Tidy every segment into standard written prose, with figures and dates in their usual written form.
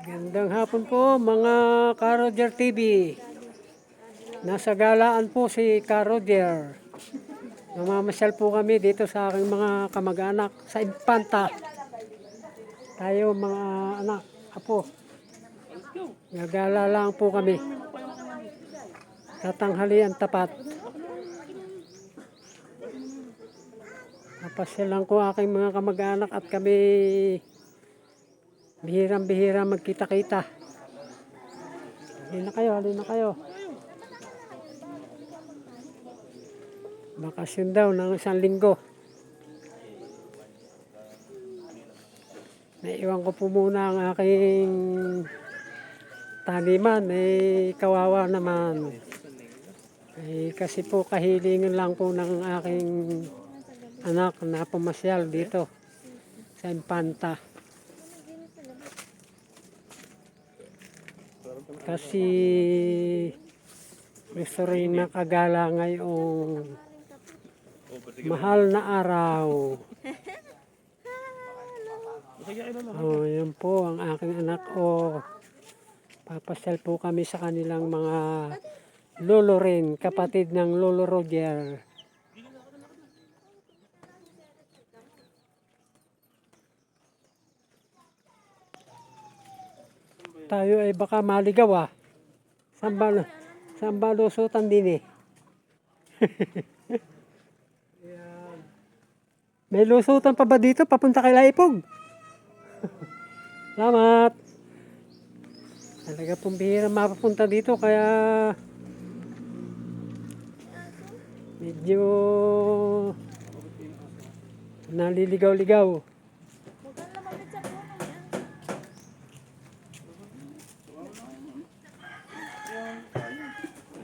Gandang hapon po mga Ka-Roger TV. Nasa galaan po si Ka-Roger. Namamasyal po kami dito sa aking mga kamag-anak sa Infanta. Tayo mga anak, apo. Nagala lang po kami. Tatanghalian tapat. Napasyal lang ko aking mga kamag-anak at kami bihirang-bihira magkita-kita. Halina kayo. Bakasyon daw ng isang linggo. Naiwan ko po muna ang aking taniman. Kawawa naman. Kasi po kahilingan lang po ng aking anak na pumasyal dito sa Infanta. Kasi gusto rin nakagala ngayong mahal na araw. Yan po ang aking anak. Papasyal po kami sa kanilang mga lolo rin, kapatid ng Lolo Roger. Tayo ay baka maligaw Saan ba lusutan din May lusutan pa ba dito papunta kay Laipog? Salamat. Talaga pong bihira mapapunta dito kaya medyo naliligaw-ligaw.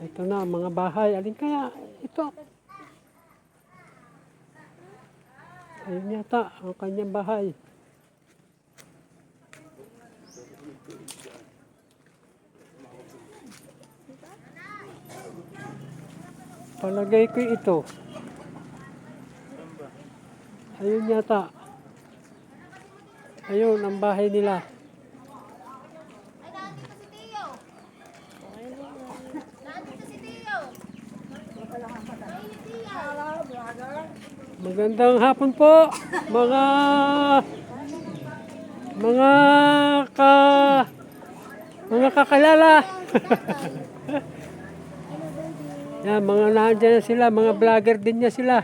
Ito na mga bahay. Alin kaya? Ito. Ayun yata ang kanyang bahay. Palagay ko ito. Ayun yata. Ayun ang bahay nila. Magandang hapon po mga kakalala. Yan, mga nandiyan sila, mga vlogger din niya sila.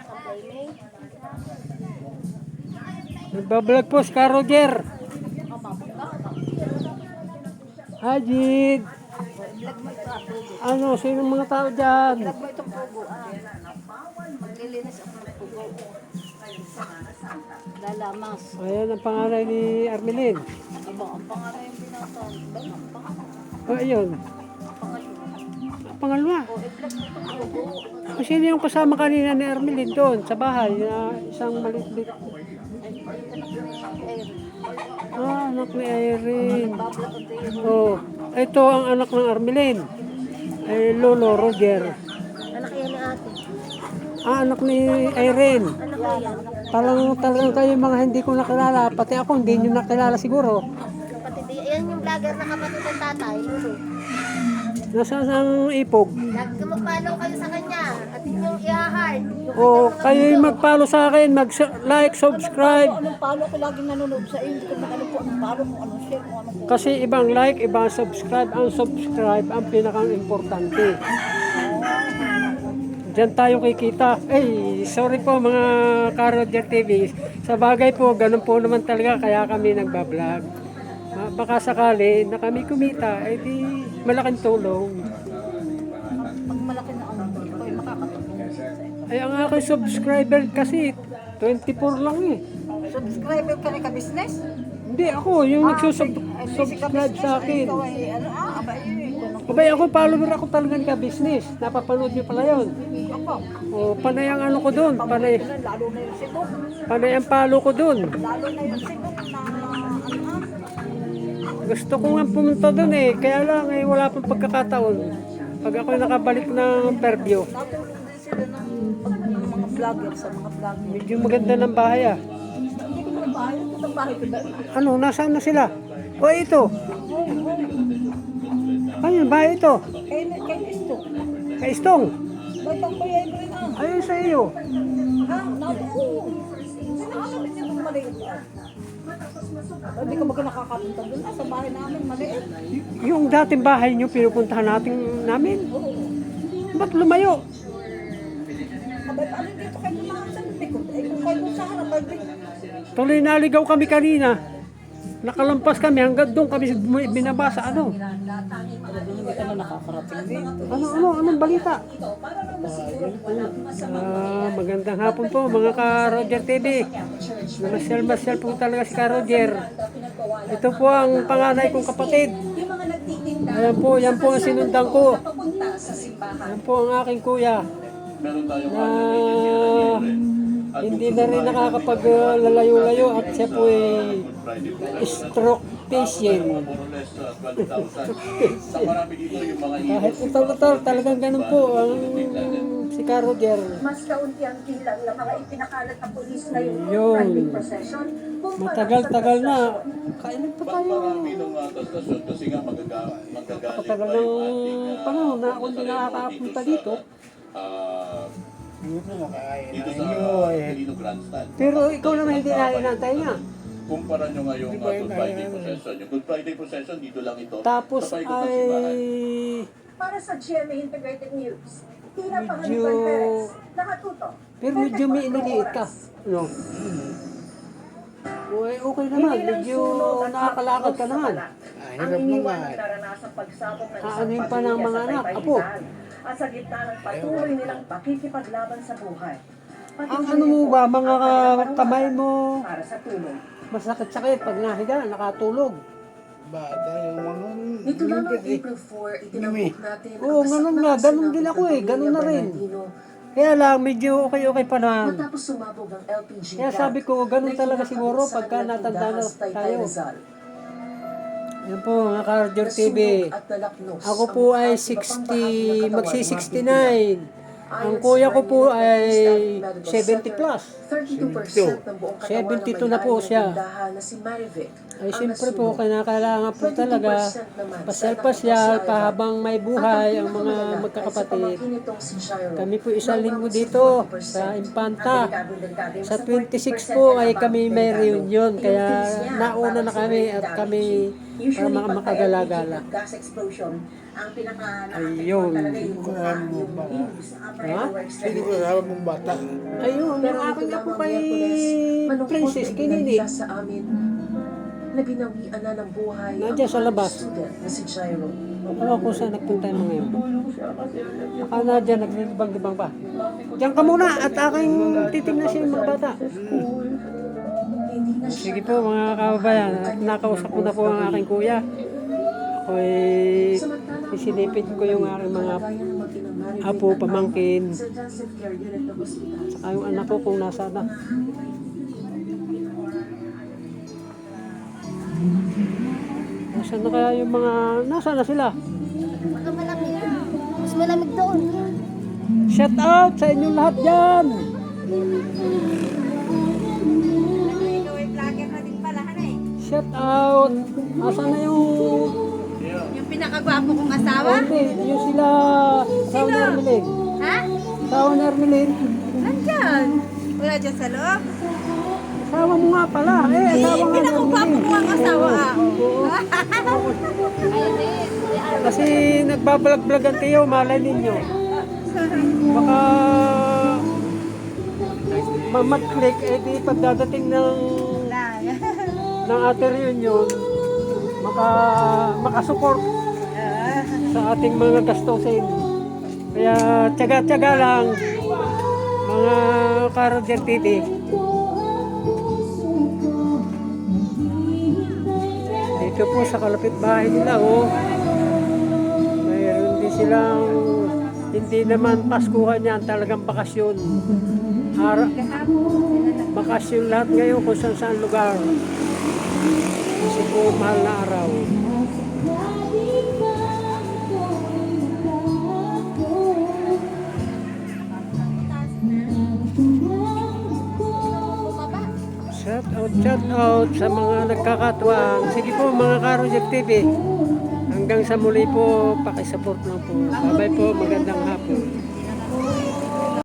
Nagbablog po si Ka-Roger. Hajid. Sino mga tao dyan? Lalamas. Ayan ang pangalan ni Armelin. Ang pangalan yung pinatawag. Ayun. Ang pangalawa. Sino yung kasama kanina ni Armelin doon sa bahay na isang maliit-lit? Anak ni Irene. Ito ang anak ng Armelin. Lolo Roger. Anak yan ni ate. Anak ni Irene. Anak Talagang kayo mga hindi ko nakilala. Pati ako hindi nyo nakilala siguro. kapatid. Yan yung vlogger na kapatid ng tatay. Lulu. Nasaan ang ipog? Mag-follow kayo sa kanya. At yung i-heart. Kayo yung mag-follow sa akin. Mag-like, subscribe. Anong follow ko laging nanonood sa iyo. Hindi ko na alam po anong follow mo, anong share mo, anong po. Kasi ibang like, ibang subscribe. Ang subscribe ang pinakang importante. Diyan tayo kikita. Sorry po mga Ka-Roger TV. Sa bagay po, ganun po naman talaga kaya kami nagbablog. Baka sakali na kami kumita, di malaking tulong. Pag malaki na ang ito ay makakatulong sa iyo. Ang aking subscriber kasi 24 lang Subscriber ka rin ka-business? Hindi, ako yung nagsusubscribe sa akin. Ikaw ay abay. Abay, ako follower ako talagang ka-business. Napapanood niyo pala yun. Panay ang ano ko doon. Panay Lalo na yung sibok. ang follow ko doon. Lalo na yung sibok na Gusto ko nga pumunta doon kaya lang wala pang pagkakataon. Pag ako nakabalik ng Fairview. natulong din sila ng mga vlogger sa mga vlogger. Medyo maganda ng bahay Hindi ko na bahay. Ito ang bahay ko ba? Nasaan na sila? Ito. Ayun, bahay ito. Kay Cristo. Kay Istong. Ba't ang kuya Efren ah? Ayun sa iyo. Ha? Naku. Sinaamin niya kung maliit ah. Hindi ka magka nakakapunta doon. Sa bahay namin, maliit. Yung dating bahay nyo, pinupuntahan namin. Oo. Ba't lumayo? Abay, paano dito kayo pumahan sa likod? Eh, kung kayo doon sa harap, ay Tuloy naligaw kami kanina. Nakalampas kami hanggang doon kami binabasa. Ano? hindi ka na nakakarating dito. Anong balita? Magandang hapon po mga ka-Roger TV. Namasyal-masyal po talaga si ka-Roger. Ito po ang panganay kong kapatid. Yan po ang sinundan ko. Yan po ang aking kuya. Na hindi na rin nakakapaglalayo-layo at siya po ay stroke patient. Kahit ito talagang ganun po ang si Ka Roger. Mas kaunti ang bilang ng mga ipinakalat na pulis na yung Yun. private possession. Matagal-tagal na. Kailan pa tayo? Matagal ng panahon na ako hindi nakakapunta dito. Dito sa Quirino Grandstand. Pero ikaw naman hindi na inantay niya. Kumpara nyo nga yung Good Friday Possession. Yung Good Friday Possession, dito lang ito. Tapos Sa paikot ng simbahan. ay Para sa GMA Integrated News, Tina Medyo- Pangaliban Perez, nakatuto. pero medyo may iniliit ka. No? Okay naman. Medyo nakakalakad ka naman. Ang iniwan ng karanasang pagsabog ng isang Aanuhin pa ng pamilya mga sa anak, Taytay apo. Rizal at sa gitna ng patuloy nilang pakikipaglaban sa buhay. Pati Ang sila ano mo ito ba, mga ang kanilang kamay paraan mo, para sa tulong. masakit-sakit pag nahiga, nakatulog. Bata yung mga Nito lamang April 4, itinampok natin Oo, ganun nga. Ganun din ako eh. Ganun na rin. Kaya lang, medyo okay pa naman. Matapos sumabog ang LPG Kaya sabi ko, ganun talaga siguro pagka natanda na tayo. Yan po, mga Ka-Roger TV. Ako po ay 60, magsi-69. Ang kuya ko po ay 70 plus. 32% ng buong katawan 72 na po siya. na si Marivic. Ay siyempre po, kailangan po talaga pasyal-pasyal pahabang may buhay ang mga magkakapatid. Kami po isang linggo dito sa Impanta. Sa 26 po ay kami may reunion, kaya nauna na kami at kami para makagala-gala. Gas explosion. Ang pinaka Ayun. Ha? Hindi ko alam mong bata. Ayun, ang aking apo kay Princess Kinini. sa amin na binawian na ng buhay Nandiyan sa labas. student na si Jairo. Ako kung saan nagpunta mo ngayon. Baka na dyan, naglibang-libang pa. Diyan ka muna at aking titignan siya yung mga bata. Hindi na siya Sige po mga kababayan, at nakausap ko na po ang aking kuya. Ako isilipid ko yung aking mga apo, pamangkin, sa intensive care unit ng hospital. saka yung anak ko kung nasa na. Nasaan na kaya yung mga, nasaan na sila? Baka malamig. Mas malamig doon. Shout out sa inyong lahat dyan! Ikaw ay vlogger na din pala, hanay. Shout out! Nasaan na yung Yung pinakagwapo kong asawa? hindi, yung sila Sawa ni Ermelin. Ha? Sawa ni Ermelin. Nandyan. Wala dyan sa loob. Asawa mo nga pala. Asawa nga ni Pinakagwapo Ermelin. ko ang asawa. Kasi nagbabalag-balag ang tiyo, malay ninyo. Baka mamat-click, eh di pagdadating ng ating reunion, makasupport sa ating mga gastusin. Kaya tiyaga-tiyaga lang, mga Ka-Roger TV. Dito po sa kalapit bahay nila, mayroon din silang hindi naman Paskuhan yan, talagang bakasyon. Bakasyon lahat ngayon kung saan lugar. Kasi po mahal na araw. Shout out sa mga nagkakatuwang. Sige po mga Ka-Roger TV. Hanggang sa muli po, pakisupport lang po. Bye-bye po, magandang hapon.